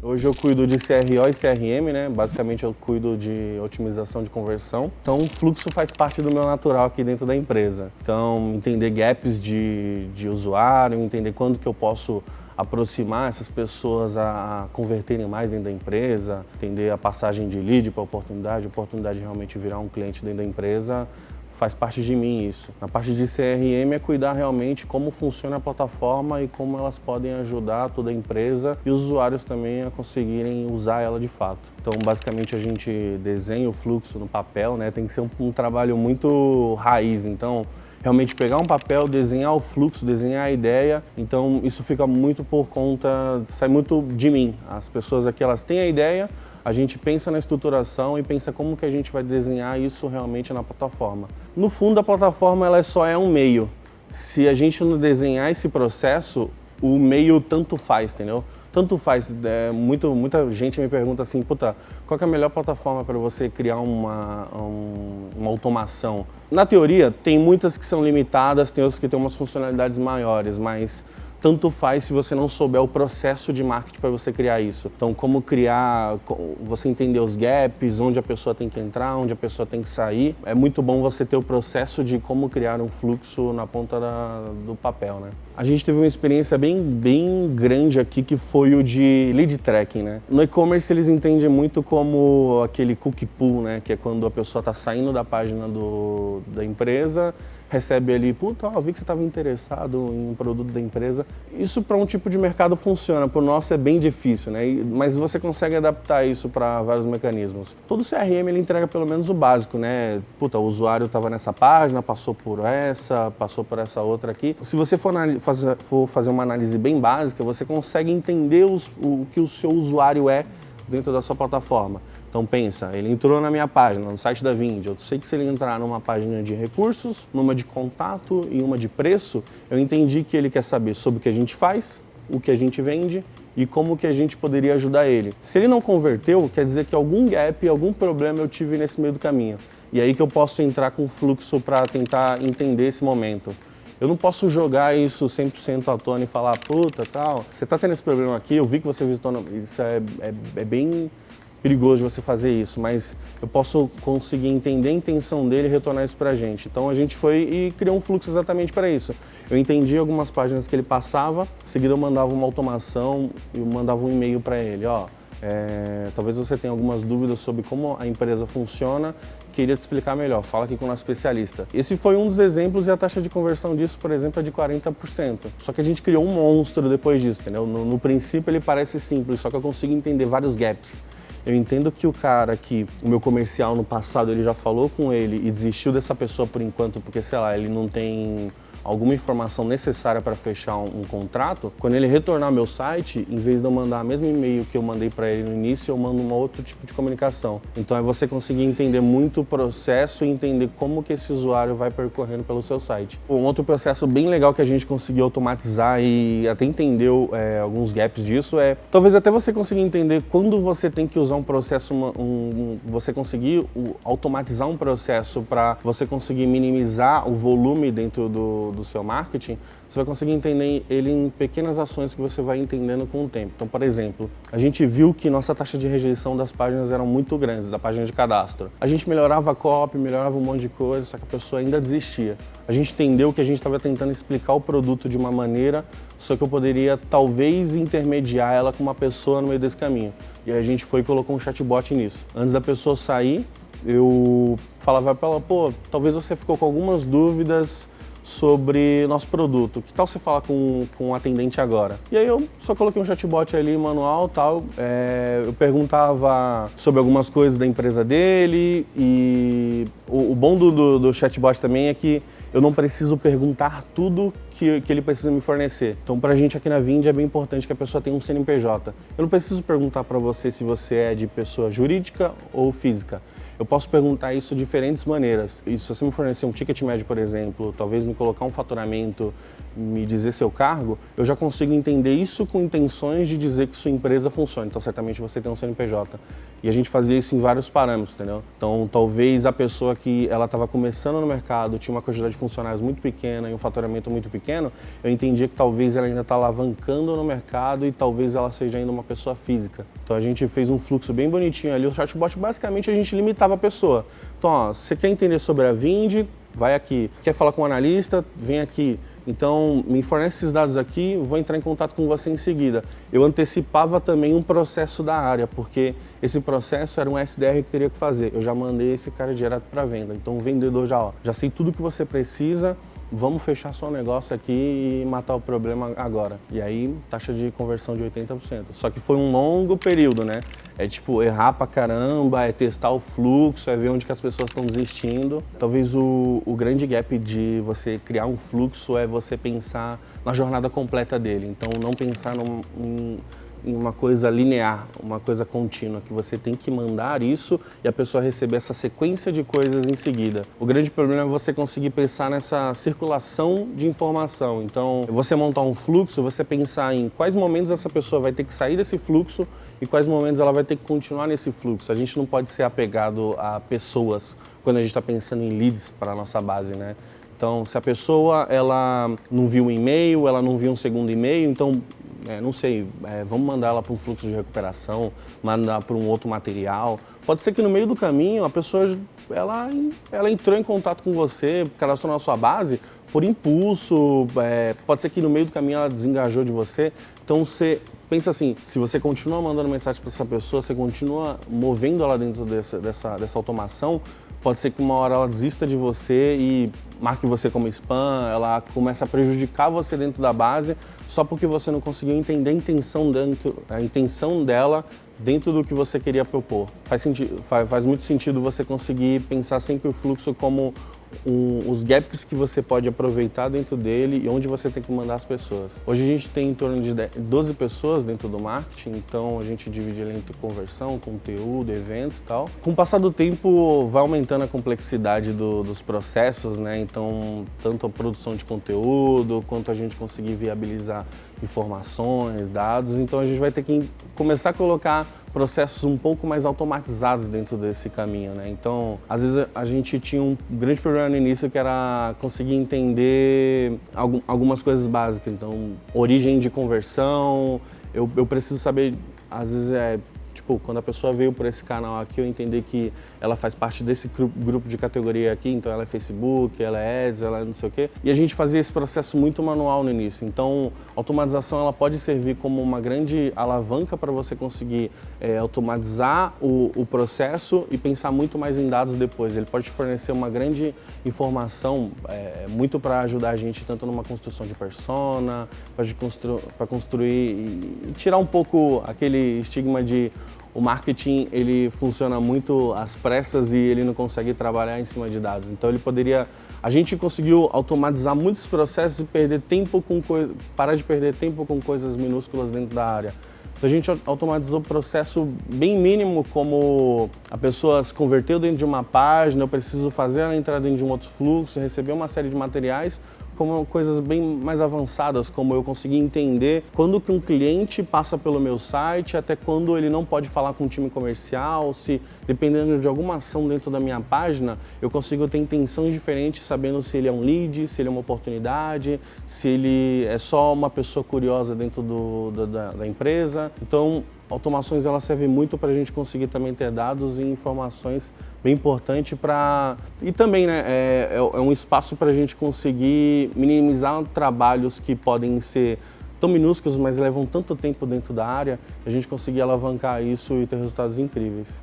Hoje eu cuido de CRO e CRM, né? Basicamente eu cuido de otimização de conversão. Então o fluxo faz parte do meu natural aqui dentro da empresa. Então entender gaps de usuário, entender quando que eu posso aproximar essas pessoas a converterem mais dentro da empresa, entender a passagem de lead para oportunidade de realmente virar um cliente dentro da empresa, faz parte de mim isso. Na parte de CRM é cuidar realmente como funciona a plataforma e como elas podem ajudar toda a empresa e os usuários também a conseguirem usar ela de fato. Então, basicamente, a gente desenha o fluxo no papel, né? Tem que ser um trabalho muito raiz. Então, realmente pegar um papel, desenhar o fluxo, desenhar a ideia. Então, isso fica muito por conta, sai muito de mim. As pessoas aqui, elas têm a ideia, a gente pensa na estruturação e pensa como que a gente vai desenhar isso realmente na plataforma. No fundo, a plataforma ela só é um meio. Se a gente não desenhar esse processo, o meio tanto faz, entendeu? Tanto faz. Muita gente me pergunta assim, puta, qual que é a melhor plataforma para você criar uma automação? Na teoria, tem muitas que são limitadas, tem outras que têm umas funcionalidades maiores, mas tanto faz se você não souber o processo de marketing para você criar isso. Então, como criar, você entender os gaps, onde a pessoa tem que entrar, onde a pessoa tem que sair. É muito bom você ter o processo de como criar um fluxo na ponta do papel, né? A gente teve uma experiência bem grande aqui que foi o de lead tracking, né? No e-commerce eles entendem muito como aquele cookie pull, né? Que é quando a pessoa está saindo da página da empresa, recebe ali, puta, vi que você estava interessado em um produto da empresa. Isso para um tipo de mercado funciona, para o nosso é bem difícil, né? Mas você consegue adaptar isso para vários mecanismos. Todo CRM ele entrega pelo menos o básico, né? Puta, o usuário estava nessa página, passou por essa outra aqui. Se você for fazer uma análise bem básica, você consegue entender o que o seu usuário é dentro da sua plataforma. Então pensa, ele entrou na minha página, no site da Vindi. Eu sei que se ele entrar numa página de recursos, numa de contato e uma de preço, eu entendi que ele quer saber sobre o que a gente faz, o que a gente vende e como que a gente poderia ajudar ele. Se ele não converteu, quer dizer que algum gap, algum problema eu tive nesse meio do caminho. E aí que eu posso entrar com fluxo para tentar entender esse momento. Eu não posso jogar isso 100% à tona e falar, puta, tal, você tá tendo esse problema aqui, eu vi que você visitou, isso é bem perigoso de você fazer isso, mas eu posso conseguir entender a intenção dele e retornar isso pra gente. Então a gente foi e criou um fluxo exatamente para isso. Eu entendi algumas páginas que ele passava, em seguida eu mandava uma automação e eu mandava um e-mail para ele, talvez você tenha algumas dúvidas sobre como a empresa funciona, queria te explicar melhor, fala aqui com o nosso especialista. Esse foi um dos exemplos e a taxa de conversão disso, por exemplo, é de 40%. Só que a gente criou um monstro depois disso, entendeu? No princípio ele parece simples, só que eu consigo entender vários gaps. Eu entendo que o cara que o meu comercial no passado ele já falou com ele e desistiu dessa pessoa por enquanto porque, sei lá, ele não tem alguma informação necessária para fechar um contrato, quando ele retornar ao meu site, em vez de eu mandar o mesmo e-mail que eu mandei para ele no início, eu mando um outro tipo de comunicação. Então é você conseguir entender muito o processo e entender como que esse usuário vai percorrendo pelo seu site. Um outro processo bem legal que a gente conseguiu automatizar e até entendeu alguns gaps disso talvez até você conseguir entender quando você tem que usar um processo, você conseguir automatizar um processo para você conseguir minimizar o volume dentro do seu marketing, você vai conseguir entender ele em pequenas ações que você vai entendendo com o tempo. Então, por exemplo, a gente viu que nossa taxa de rejeição das páginas eram muito grandes, da página de cadastro. A gente melhorava a copy, melhorava um monte de coisa, só que a pessoa ainda desistia. A gente entendeu que a gente estava tentando explicar o produto de uma maneira, só que eu poderia talvez intermediar ela com uma pessoa no meio desse caminho. E aí a gente foi e colocou um chatbot nisso. Antes da pessoa sair, eu falava para ela, talvez você ficou com algumas dúvidas sobre nosso produto. Que tal você falar com um atendente agora? E aí eu só coloquei um chatbot ali, manual, tal. Eu perguntava sobre algumas coisas da empresa dele e o bom do chatbot também é que eu não preciso perguntar tudo que ele precisa me fornecer. Então, pra gente aqui na Vindi é bem importante que a pessoa tenha um CNPJ. Eu não preciso perguntar para você se você é de pessoa jurídica ou física. eu posso perguntar isso de diferentes maneiras. E se você me fornecer um ticket médio, por exemplo, talvez me colocar um faturamento, me dizer seu cargo, eu já consigo entender isso com intenções de dizer que sua empresa funciona. Então, certamente você tem um CNPJ. E a gente fazia isso em vários parâmetros, entendeu? Então, talvez a pessoa que ela estava começando no mercado, tinha uma quantidade de funcionários muito pequena e um faturamento muito pequeno, eu entendia que talvez ela ainda está alavancando no mercado e talvez ela seja ainda uma pessoa física. Então, a gente fez um fluxo bem bonitinho ali. O chatbot, basicamente, a gente limitava a pessoa. Então, ó, você quer entender sobre a Vind? Vai aqui. Quer falar com o analista? Vem aqui. Então, me fornece esses dados aqui, vou entrar em contato com você em seguida. Eu antecipava também um processo da área, porque esse processo era um SDR que teria que fazer. Eu já mandei esse cara direto para venda. Então, o vendedor já sei tudo que você precisa, vamos fechar seu negócio aqui e matar o problema agora. E aí, taxa de conversão de 80%. Só que foi um longo período, né? É tipo, errar pra caramba, é testar o fluxo, é ver onde que as pessoas estão desistindo. Talvez o grande gap de você criar um fluxo é você pensar na jornada completa dele. Então, não pensar em uma coisa linear, uma coisa contínua, que você tem que mandar isso e a pessoa receber essa sequência de coisas em seguida. O grande problema é você conseguir pensar nessa circulação de informação. Então, você montar um fluxo, você pensar em quais momentos essa pessoa vai ter que sair desse fluxo e quais momentos ela vai ter que continuar nesse fluxo. A gente não pode ser apegado a pessoas quando a gente está pensando em leads para a nossa base, né? Então, se a pessoa ela não viu um e-mail, ela não viu um segundo e-mail, então não sei, vamos mandar ela para um fluxo de recuperação, mandar para um outro material. Pode ser que no meio do caminho a pessoa ela entrou em contato com você, cadastrou na sua base por impulso, pode ser que no meio do caminho ela desengajou de você. Então você pensa assim, se você continua mandando mensagem para essa pessoa, você continua movendo ela dentro dessa automação, pode ser que uma hora ela desista de você e marque você como spam, ela começa a prejudicar você dentro da base só porque você não conseguiu entender a intenção dela dentro do que você queria propor. Faz muito sentido você conseguir pensar sempre o fluxo como os gaps que você pode aproveitar dentro dele e onde você tem que mandar as pessoas. Hoje a gente tem em torno de 12 pessoas dentro do marketing, então a gente divide ele entre conversão, conteúdo, eventos e tal. Com o passar do tempo vai aumentando a complexidade dos processos, né? Então tanto a produção de conteúdo quanto a gente conseguir viabilizar informações, dados, então a gente vai ter que começar a colocar processos um pouco mais automatizados dentro desse caminho, né? Então, às vezes a gente tinha um grande problema no início que era conseguir entender algumas coisas básicas. Então, origem de conversão, eu preciso saber, às vezes tipo, quando a pessoa veio por esse canal aqui, eu entender que ela faz parte desse grupo de categoria aqui, então ela é Facebook, ela é Ads, ela é não sei o quê. E a gente fazia esse processo muito manual no início. Então, a automatização ela pode servir como uma grande alavanca para você conseguir automatizar o processo e pensar muito mais em dados depois. Ele pode fornecer uma grande informação, muito para ajudar a gente tanto numa construção de persona, para construir e tirar um pouco aquele estigma de o marketing ele funciona muito às pressas e ele não consegue trabalhar em cima de dados. Então a gente conseguiu automatizar muitos processos e parar de perder tempo com coisas minúsculas dentro da área. Então a gente automatizou o processo bem mínimo, como a pessoa se converteu dentro de uma página, eu preciso fazer ela entrar dentro de um outro fluxo, receber uma série de materiais, como coisas bem mais avançadas, como eu conseguir entender quando que um cliente passa pelo meu site, até quando ele não pode falar com o time comercial, se dependendo de alguma ação dentro da minha página, eu consigo ter intenções diferentes, sabendo se ele é um lead, se ele é uma oportunidade, se ele é só uma pessoa curiosa dentro da empresa. Então, automações elas servem muito para a gente conseguir também ter dados e informações bem importantes e também, né, é um espaço para a gente conseguir minimizar trabalhos que podem ser tão minúsculos, mas levam tanto tempo dentro da área, a gente conseguir alavancar isso e ter resultados incríveis.